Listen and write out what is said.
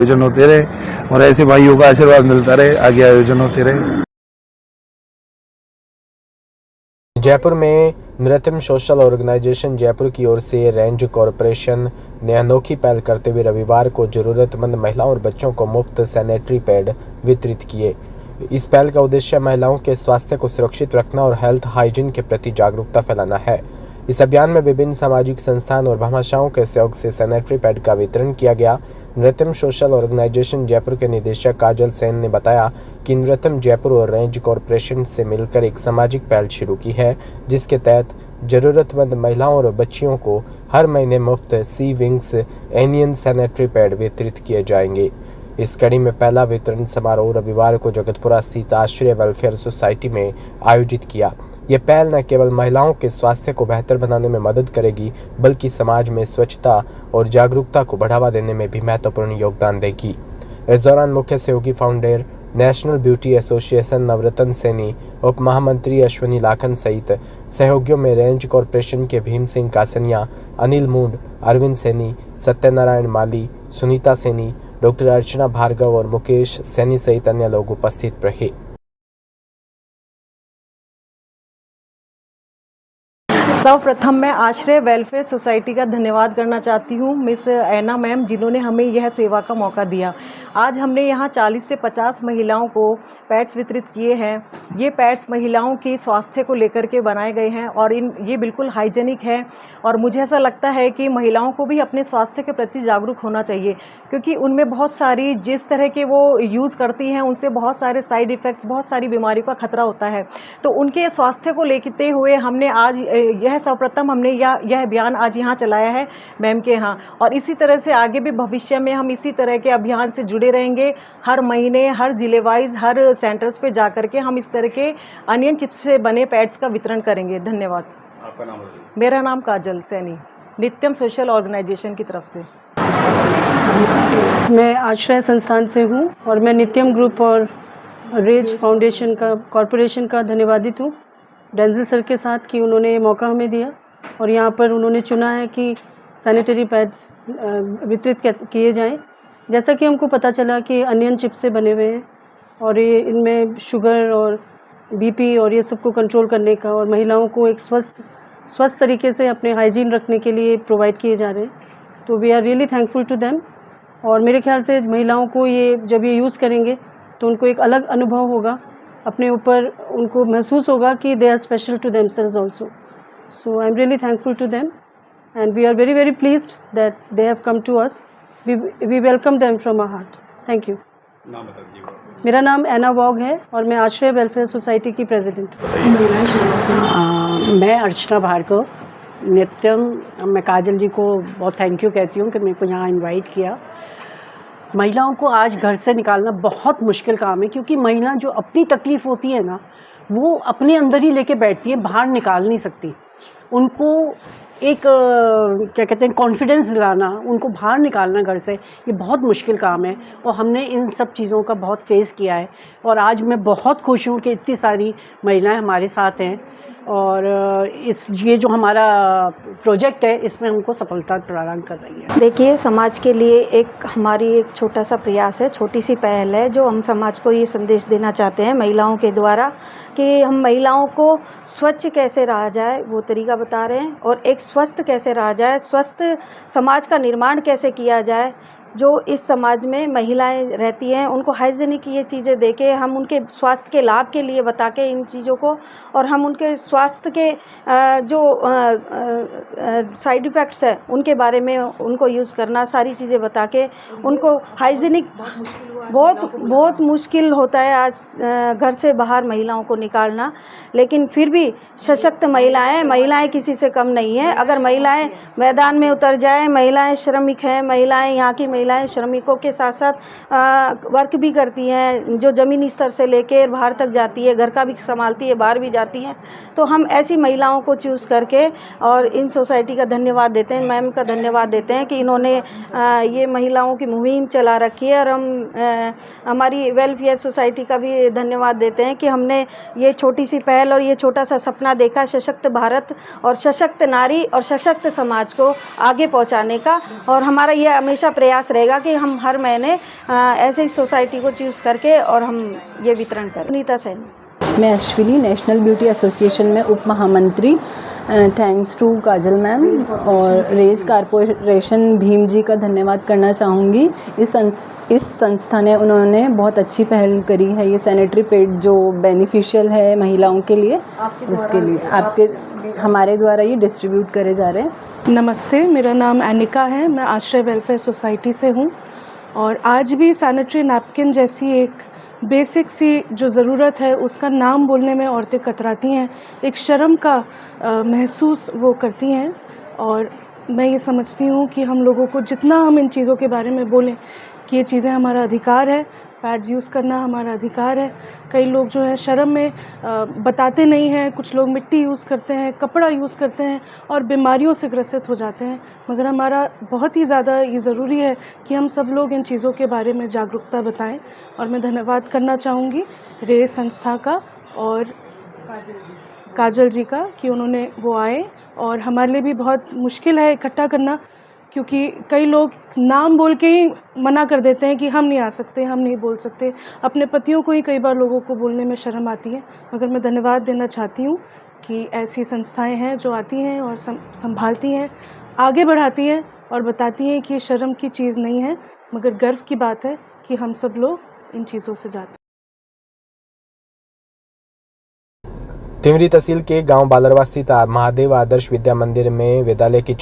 आयोजन होते रहे और ऐसे भाइयों का आशीर्वाद मिलता रहे, आगे आयोजन होते रहे। जयपुर में नृत्यम सोशल ऑर्गेनाइजेशन जयपुर की ओर से रेंज कॉरपोरेशन ने अनोखी पहल करते हुए रविवार को जरूरतमंद महिलाओं और बच्चों को मुफ्त सैनिटरी पैड वितरित किए। इस पहल का उद्देश्य महिलाओं के स्वास्थ्य को सुरक्षित रखना और हेल्थ हाइजीन के प्रति जागरूकता फैलाना है। इस अभियान में विभिन्न सामाजिक संस्थान और भामाशाहों के सहयोग से सैनिटरी पैड का वितरण किया गया। नृत्यम सोशल ऑर्गेनाइजेशन जयपुर के निदेशक काजल सेन ने बताया कि नृत्यम जयपुर और रेंज कॉरपोरेशन से मिलकर एक सामाजिक पहल शुरू की है, जिसके तहत जरूरतमंद महिलाओं और बच्चियों को हर महीने मुफ्त सी विंग्स एनियन सैनिटरी पैड वितरित किए जाएंगे। इस कड़ी में पहला वितरण समारोह रविवार को जगतपुरा स्थित आश्रय वेलफेयर सोसाइटी में आयोजित किया। ये पहल न केवल महिलाओं के स्वास्थ्य को बेहतर बनाने में मदद करेगी, बल्कि समाज में स्वच्छता और जागरूकता को बढ़ावा देने में भी महत्वपूर्ण योगदान देगी। इस दौरान मुख्य सहयोगी फाउंडर नेशनल ब्यूटी एसोसिएशन नवरत्न सैनी, उप महामंत्री अश्विनी लाखन सहित सहयोगियों में रेंज कॉरपोरेशन के भीम सिंह कासनिया, अनिल मूंड, अरविंद सैनी, सत्यनारायण माली, सुनीता सैनी, डॉक्टर अर्चना भार्गव और मुकेश सैनी सहित अन्य लोग उपस्थित रहे। सर्वप्रथम मैं आश्रय वेलफेयर सोसाइटी का धन्यवाद करना चाहती हूँ मिस ऐना मैम, जिन्होंने हमें यह सेवा का मौका दिया। आज हमने यहाँ 40 से 50 महिलाओं को पैड्स वितरित किए हैं। ये पैड्स महिलाओं की स्वास्थ्य को लेकर के बनाए गए हैं और ये बिल्कुल हाइजेनिक है और मुझे ऐसा लगता है कि महिलाओं को भी अपने स्वास्थ्य के प्रति जागरूक होना चाहिए, क्योंकि उनमें बहुत सारी जिस तरह के वो यूज़ करती हैं उनसे बहुत सारे साइड इफ़ेक्ट्स, बहुत सारी बीमारियों का खतरा होता है। तो उनके स्वास्थ्य को लेते हुए हमने आज यह सर्वप्रथम हमने यह अभियान आज यहाँ चलाया है मैम के यहाँ, और इसी तरह से आगे भी भविष्य में हम इसी तरह के अभियान से जुड़े रहेंगे। हर महीने हर जिले वाइज हर सेंटर्स पे जा करके हम इस तरह के अनियन चिप्स से बने पैड्स का वितरण करेंगे। धन्यवाद। आपका नाम? मेरा नाम काजल सैनी, नित्यम सोशल ऑर्गेनाइजेशन की तरफ से। मैं आश्रय संस्थान से हूँ और मैं नित्यम ग्रुप और रेज फाउंडेशन का कॉरपोरेशन का धन्यवादित हूँ डेंजल सर के साथ कि उन्होंने मौका हमें दिया और यहाँ पर उन्होंने चुना है कि सैनिटरी पैड्स वितरित किए जाएं। जैसा कि हमको पता चला कि अनियन चिप्स से बने हुए हैं और ये इनमें शुगर और बीपी और ये सबको कंट्रोल करने का और महिलाओं को एक स्वस्थ तरीके से अपने हाइजीन रखने के लिए प्रोवाइड किए जा रहे हैं। तो we are really thankful to them और मेरे ख्याल से महिलाओं को ये जब ये यूज़ करेंगे तो उनको एक अलग अनुभव होगा, अपने ऊपर उनको महसूस होगा कि they are special to themselves also. So I am really thankful to them and we are very very pleased that they have come to us. We welcome them from our heart. Thank you. नाम बताइए। मेरा नाम ऐना वॉग है और मैं आश्रय welfare society की president हूँ। मैं अर्चना भार्गव, नित्यम। मैं काजल जी को बहुत थैंक यू कहती हूँ कि मेरे को यहाँ इनवाइट किया। महिलाओं को आज घर से निकालना बहुत मुश्किल काम है, क्योंकि महिला जो अपनी तकलीफ़ होती है ना वो अपने अंदर ही लेके बैठती है, बाहर निकाल नहीं सकती। उनको एक क्या कहते हैं कॉन्फिडेंस दिलाना, उनको बाहर निकालना घर से, ये बहुत मुश्किल काम है और हमने इन सब चीज़ों का बहुत फेस किया है। और आज मैं बहुत खुश हूँ कि इतनी सारी महिलाएं हमारे साथ हैं और ये जो हमारा प्रोजेक्ट है इसमें हमको सफलता प्रदान कर रही है। देखिए, समाज के लिए हमारी एक छोटा सा प्रयास है, छोटी सी पहल है, जो हम समाज को ये संदेश देना चाहते हैं महिलाओं के द्वारा कि हम महिलाओं को स्वच्छ कैसे रहा जाए वो तरीका बता रहे हैं, और एक स्वस्थ कैसे रहा जाए, स्वस्थ समाज का निर्माण कैसे किया जाए। जो इस समाज में महिलाएं रहती हैं उनको हाइजीनिक ये चीज़ें देके हम उनके स्वास्थ्य के लाभ के लिए बता के इन चीज़ों को, और हम उनके स्वास्थ्य के जो साइड इफ़ेक्ट्स हैं उनके बारे में उनको यूज़ करना, सारी चीज़ें बता के उनको हाइजीनिक बहुत मुश्किल होता है आज घर से बाहर महिलाओं को निकालना, लेकिन फिर भी सशक्त महिलाएं किसी से कम नहीं है। अगर महिलाएं मैदान में उतर जाएं, महिलाएं श्रमिक हैं, महिलाएं यहाँ की महिलाएं श्रमिकों के साथ साथ वर्क भी करती हैं, जो ज़मीनी स्तर से लेकर बाहर तक जाती है, घर का भी संभालती है, बाहर भी जाती हैं। तो हम ऐसी महिलाओं को चूज़ करके और इन सोसाइटी का धन्यवाद देते हैं, मैम का धन्यवाद देते हैं कि इन्होंने ये महिलाओं की मुहिम चला रखी है और हम हमारी वेलफेयर सोसाइटी का भी धन्यवाद देते हैं कि हमने ये छोटी सी पहल और ये छोटा सा सपना देखा सशक्त भारत और सशक्त नारी और सशक्त समाज को आगे पहुंचाने का, और हमारा ये हमेशा प्रयास रहेगा कि हम हर महीने ऐसे ही सोसाइटी को चूज़ करके और हम ये वितरण करें। नीता सैन। मैं अश्विनी, नेशनल ब्यूटी एसोसिएशन में उप महामंत्री। थैंक्स टू काजल मैम और रेज कॉरपोरेशन भीम जी का धन्यवाद करना चाहूँगी। इस संस्था ने उन्होंने बहुत अच्छी पहल करी है, ये सैनिटरी पैड जो बेनिफिशियल है महिलाओं के लिए, उसके लिए हमारे द्वारा ये डिस्ट्रीब्यूट करे जा रहे हैं। नमस्ते, मेरा नाम एनिका है, मैं आश्रय वेलफेयर सोसाइटी से हूँ और आज भी सैनिटरी नैपकिन जैसी एक बेसिक सी जो ज़रूरत है उसका नाम बोलने में औरतें कतराती हैं, एक शर्म का महसूस वो करती हैं। और मैं ये समझती हूँ कि हम लोगों को जितना हम इन चीज़ों के बारे में बोलें कि ये चीज़ें हमारा अधिकार है, पैड्स यूज़ करना हमारा अधिकार है। कई लोग जो है शर्म में बताते नहीं हैं, कुछ लोग मिट्टी यूज़ करते हैं, कपड़ा यूज़ करते हैं और बीमारियों से ग्रसित हो जाते हैं। मगर हमारा बहुत ही ज़्यादा ये ज़रूरी है कि हम सब लोग इन चीज़ों के बारे में जागरूकता बताएं। और मैं धन्यवाद करना चाहूँगी रेज संस्था का और काजल जी का कि उन्होंने वो आए, और हमारे लिए भी बहुत मुश्किल है इकट्ठा करना, क्योंकि कई लोग नाम बोल के ही मना कर देते हैं कि हम नहीं आ सकते, हम नहीं बोल सकते। अपने पतियों को ही कई बार लोगों को बोलने में शर्म आती है। मगर मैं धन्यवाद देना चाहती हूँ कि ऐसी संस्थाएं हैं जो आती हैं और संभालती हैं, आगे बढ़ाती हैं और बताती हैं कि ये शर्म की चीज़ नहीं है, मगर गर्व की बात है कि हम सब लोग इन चीज़ों से जाते हैं। टिमरी तहसील के गांव बालरवा स्थित महादेव आदर्श विद्या मंदिर में विद्यालय की